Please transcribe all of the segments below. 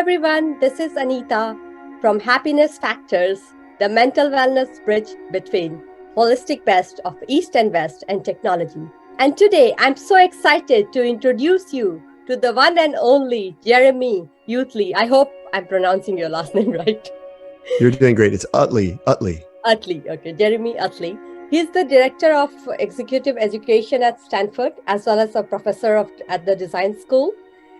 everyone, this is Anita from HappinessFactors, the mental wellness bridge between holistic best of East and West and technology. And today I'm so excited to introduce you to the one and only Jeremy Utley. I hope I'm pronouncing your last name right. You're doing great. It's Utley. Utley, okay, Jeremy Utley. He's the Director of Executive Education at Stanford, as well as a professor at the Design School.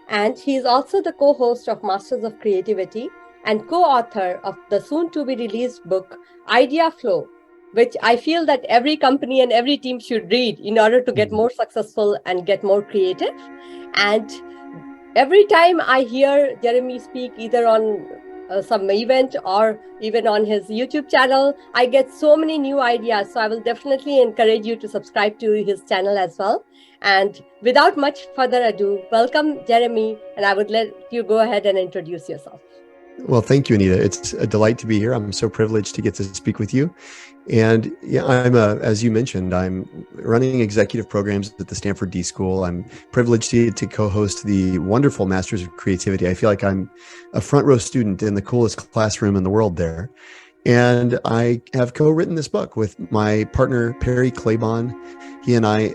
And he's also the co-host of Masters of Creativity and co-author of the soon-to-be-released book, Idea Flow, which I feel that every company and every team should read in order to get more successful and get more creative. And every time I hear Jeremy speak, either on some event or even on his YouTube channel, I get so many new ideas. So I will definitely encourage you to subscribe to his channel as well. And without much further ado, welcome Jeremy, and I would let you go ahead and introduce yourself. Well, thank you, Anita. It's a delight to be here. I'm so privileged to get to speak with you. And yeah, as you mentioned, I'm running executive programs at the Stanford D School. I'm privileged to co-host the wonderful Masters of Creativity. I feel like I'm a front row student in the coolest classroom in the world there. And I have co-written this book with my partner, Perry Claybon. He and I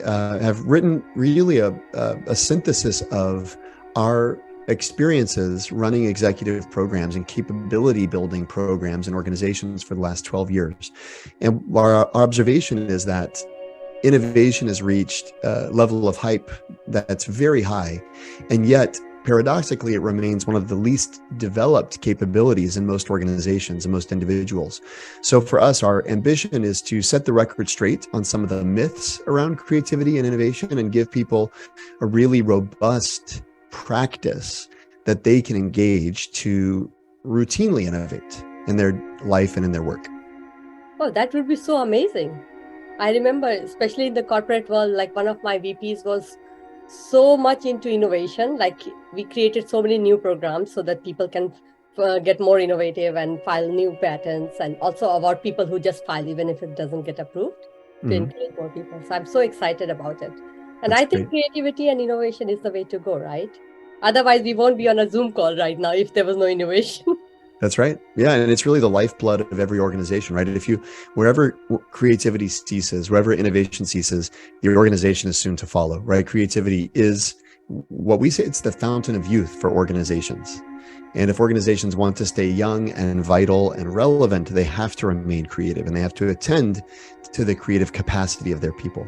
have written really a synthesis of our experiences running executive programs and capability building programs and organizations for the last 12 years. And our observation is that innovation has reached a level of hype that's very high, and yet paradoxically, it remains one of the least developed capabilities in most organizations and most individuals. So for us, our ambition is to set the record straight on some of the myths around creativity and innovation and give people a really robust practice that they can engage to routinely innovate in their life and in their work. Oh, that would be so amazing. I remember, especially in the corporate world, like one of my VPs was so much into innovation. Like we created so many new programs so that people can get more innovative and file new patents, and also about people who just file even if it doesn't get approved, to encourage more people. So I'm so excited about it. And I think creativity and innovation is the way to go, right? Otherwise, we won't be on a Zoom call right now if there was no innovation. That's right. Yeah. And it's really the lifeblood of every organization, right? Wherever creativity ceases, wherever innovation ceases, the organization is soon to follow, right? Creativity is what we say, it's the fountain of youth for organizations. And if organizations want to stay young and vital and relevant, they have to remain creative and they have to attend to the creative capacity of their people.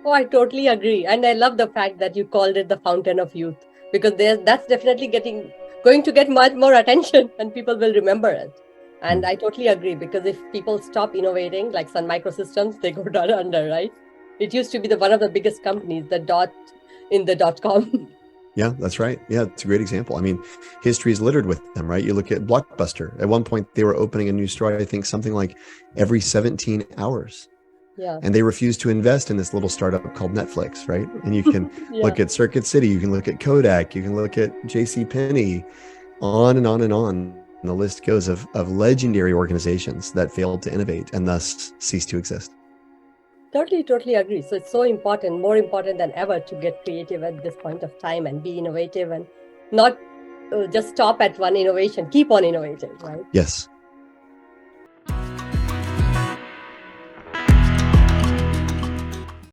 Oh, I totally agree. And I love the fact that you called it the fountain of youth, because that's definitely going to get much more attention and people will remember it. And I totally agree, because if people stop innovating, like Sun Microsystems, they go down under, right? It used to be one of the biggest companies, the .com. Yeah, that's right. Yeah, it's a great example. I mean, history is littered with them, right? You look at Blockbuster. At one point, they were opening a new store, I think something like every 17 hours. Yeah. And they refused to invest in this little startup called Netflix, right? And you can look at Circuit City, you can look at Kodak, you can look at JCPenney, on and on and on. And the list goes of legendary organizations that failed to innovate and thus cease to exist. Totally agree. So it's so important, more important than ever, to get creative at this point of time and be innovative and not just stop at one innovation, keep on innovating, right? Yes,